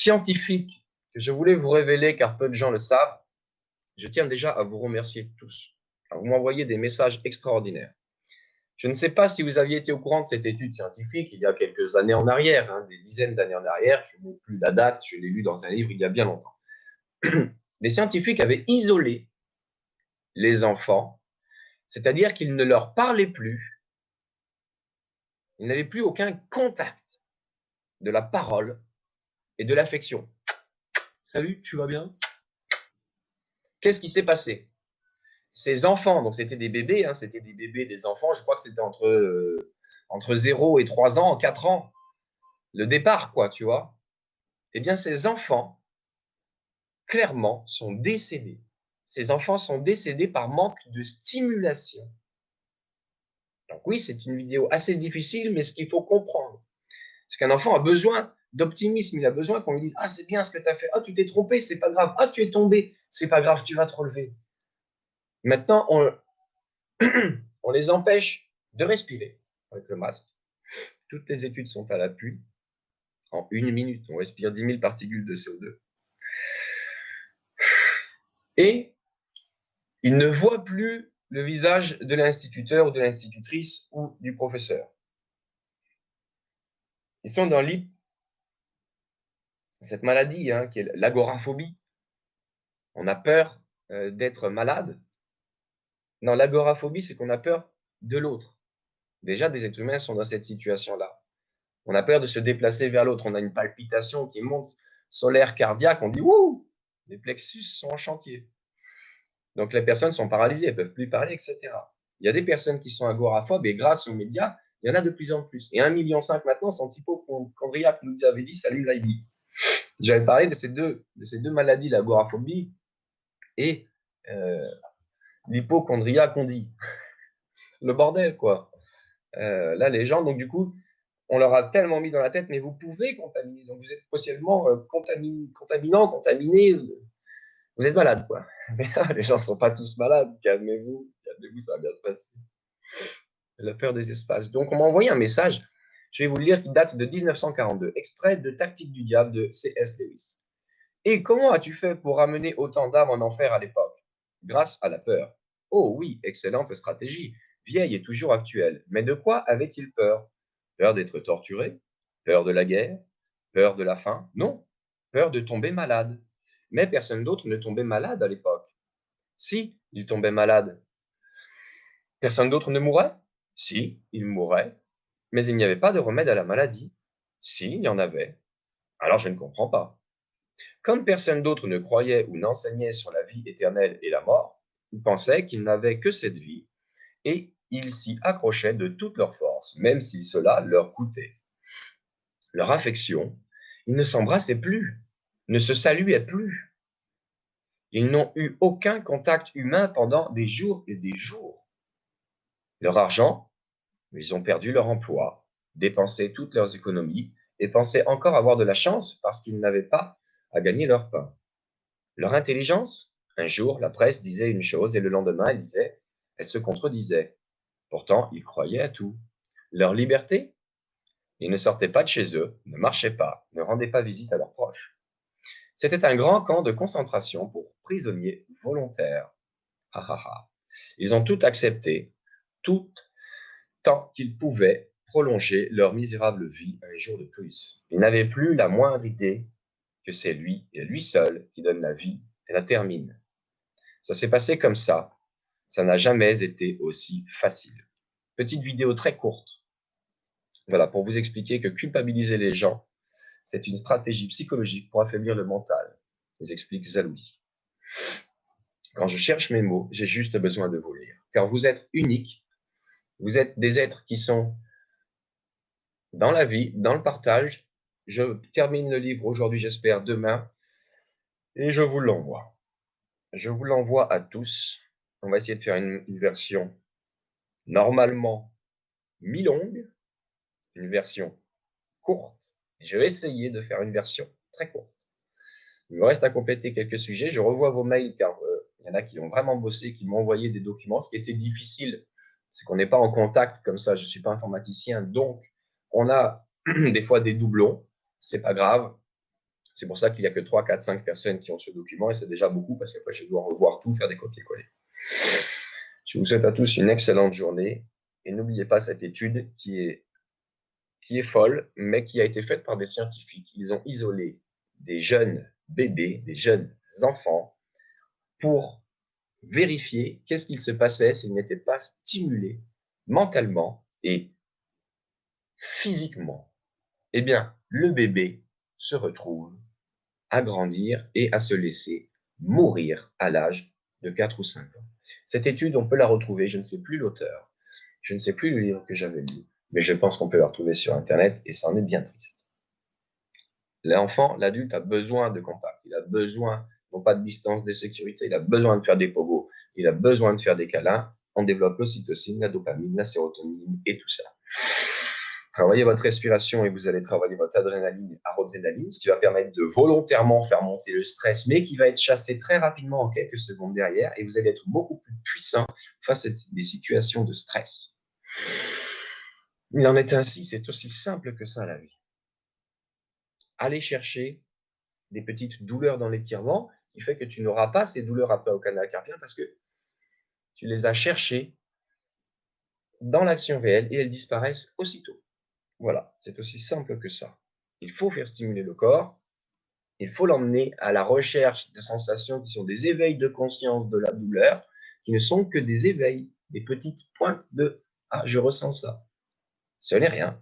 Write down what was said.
scientifique que je voulais vous révéler, car peu de gens le savent. Je tiens déjà à vous remercier tous. Vous m'envoyez des messages extraordinaires. Je ne sais pas si vous aviez été au courant de cette étude scientifique il y a quelques années en arrière, des dizaines d'années en arrière. Je n'ai plus la date, je l'ai lu dans un livre il y a bien longtemps. Les scientifiques avaient isolé les enfants, c'est-à-dire qu'ils ne leur parlaient plus, ils n'avaient plus aucun contact de la parole et de l'affection. Salut, tu vas bien? Qu'est-ce qui s'est passé? Ces enfants, donc c'était des bébés, c'était des bébés, des enfants, je crois que c'était entre 0 et 3 ans, 4 ans, le départ, quoi, tu vois. Eh bien, ces enfants, clairement, sont décédés. Ces enfants sont décédés par manque de stimulation. Donc oui, c'est une vidéo assez difficile, mais ce qu'il faut comprendre, c'est qu'un enfant a besoin d'optimisme, il a besoin qu'on lui dise « Ah, c'est bien ce que tu as fait, ah, tu t'es trompé, c'est pas grave, ah, tu es tombé, c'est pas grave, tu vas te relever. » Maintenant, on les empêche de respirer avec le masque. Toutes les études sont à l'appui. En 1 minute, on respire 10 000 particules de CO2. Et ils ne voient plus le visage de l'instituteur ou de l'institutrice ou du professeur. Ils sont dans cette maladie qui est l'agoraphobie. On a peur d'être malade. Non, l'agoraphobie, c'est qu'on a peur de l'autre. Déjà, des êtres humains sont dans cette situation-là. On a peur de se déplacer vers l'autre. On a une palpitation qui monte, solaire, cardiaque. On dit « Wouh !» Les plexus sont en chantier. Donc, les personnes sont paralysées, elles ne peuvent plus parler, etc. Il y a des personnes qui sont agoraphobes et grâce aux médias, il y en a de plus en plus. Et 1,5 million maintenant sont hypochondriaques, nous avait dit Salut Laibi. J'avais parlé de ces deux maladies, l'agoraphobie et l'hypochondriaque, on dit. Le bordel, quoi. Là, les gens, donc du coup, on leur a tellement mis dans la tête, mais vous pouvez contaminer. Donc, vous êtes possiblement contaminé. Vous êtes malade, quoi. Mais là, les gens ne sont pas tous malades. Calmez-vous, ça va bien se passer. La peur des espaces. Donc, on m'a envoyé un message, je vais vous le lire, qui date de 1942, extrait de Tactique du diable de C.S. Lewis. Et comment as-tu fait pour ramener autant d'âmes en enfer à l'époque? Grâce à la peur. Oh oui, excellente stratégie, vieille et toujours actuelle. Mais de quoi avait-il peur? Peur d'être torturé? Peur de la guerre? Peur de la faim? Non, peur de tomber malade. Mais personne d'autre ne tombait malade à l'époque. Si, il tombait malade. Personne d'autre ne mourait? Si, il mourait. Mais il n'y avait pas de remède à la maladie. Si, il y en avait. Alors je ne comprends pas. Comme personne d'autre ne croyait ou n'enseignait sur la vie éternelle et la mort, ils pensaient qu'ils n'avaient que cette vie, et ils s'y accrochaient de toute leur force, même si cela leur coûtait. Leur affection, ils ne s'embrassaient plus, ne se saluaient plus. Ils n'ont eu aucun contact humain pendant des jours et des jours. Leur argent, ils ont perdu leur emploi, dépensé toutes leurs économies et pensaient encore avoir de la chance parce qu'ils n'avaient pas à gagner leur pain. Leur intelligence, un jour, la presse disait une chose et le lendemain, elle se contredisait. Pourtant, ils croyaient à tout. Leur liberté, ils ne sortaient pas de chez eux, ne marchaient pas, ne rendaient pas visite à leurs proches. C'était un grand camp de concentration pour prisonniers volontaires. Ha, ha, ha. Ils ont tout accepté, tout tant qu'ils pouvaient prolonger leur misérable vie un jour de plus. Ils n'avaient plus la moindre idée que c'est lui et lui seul qui donne la vie et la termine. Ça s'est passé comme ça. Ça n'a jamais été aussi facile. Petite vidéo très courte. Voilà, pour vous expliquer que culpabiliser les gens, c'est une stratégie psychologique pour affaiblir le mental, nous explique Zaloui. Quand je cherche mes mots, j'ai juste besoin de vous lire. Car vous êtes uniques, vous êtes des êtres qui sont dans la vie, dans le partage. Je termine le livre aujourd'hui, j'espère, demain, et je vous l'envoie. Je vous l'envoie à tous. On va essayer de faire une version normalement mi-longue, une version courte. Je vais essayer de faire une version très courte. Il me reste à compléter quelques sujets. Je revois vos mails car il y en a qui ont vraiment bossé, qui m'ont envoyé des documents. Ce qui était difficile, c'est qu'on n'est pas en contact comme ça. Je ne suis pas informaticien, donc on a des fois des doublons. C'est pas grave. C'est pour ça qu'il n'y a que 3, 4, 5 personnes qui ont ce document et c'est déjà beaucoup parce qu'après, je dois revoir tout, faire des copier-coller. Je vous souhaite à tous une excellente journée et n'oubliez pas cette étude qui est folle, mais qui a été faite par des scientifiques. Ils ont isolé des jeunes bébés, des jeunes enfants pour vérifier qu'est-ce qu'il se passait s'ils n'étaient pas stimulés mentalement et physiquement. Eh bien, le bébé se retrouve à grandir et à se laisser mourir à l'âge de 4 ou 5 ans. Cette étude, on peut la retrouver, je ne sais plus l'auteur, je ne sais plus le livre que j'avais lu, mais je pense qu'on peut la retrouver sur Internet et c'en est bien triste. L'enfant, l'adulte a besoin de contact, il a besoin, non pas de distance, de sécurité, il a besoin de faire des pogos, il a besoin de faire des câlins, on développe l'ocytocine, la dopamine, la sérotonine et tout ça. Travaillez votre respiration et vous allez travailler votre adrénaline, arodrénaline, ce qui va permettre de volontairement faire monter le stress, mais qui va être chassé très rapidement en quelques secondes derrière et vous allez être beaucoup plus puissant face à des situations de stress. Il en est ainsi, c'est aussi simple que ça la vie. Allez chercher des petites douleurs dans l'étirement qui fait que tu n'auras pas ces douleurs après au canal carpien parce que tu les as cherchées dans l'action réelle et elles disparaissent aussitôt. Voilà, c'est aussi simple que ça. Il faut faire stimuler le corps, il faut l'emmener à la recherche de sensations qui sont des éveils de conscience de la douleur, qui ne sont que des éveils, des petites pointes de « Ah, je ressens ça ». Ce n'est rien.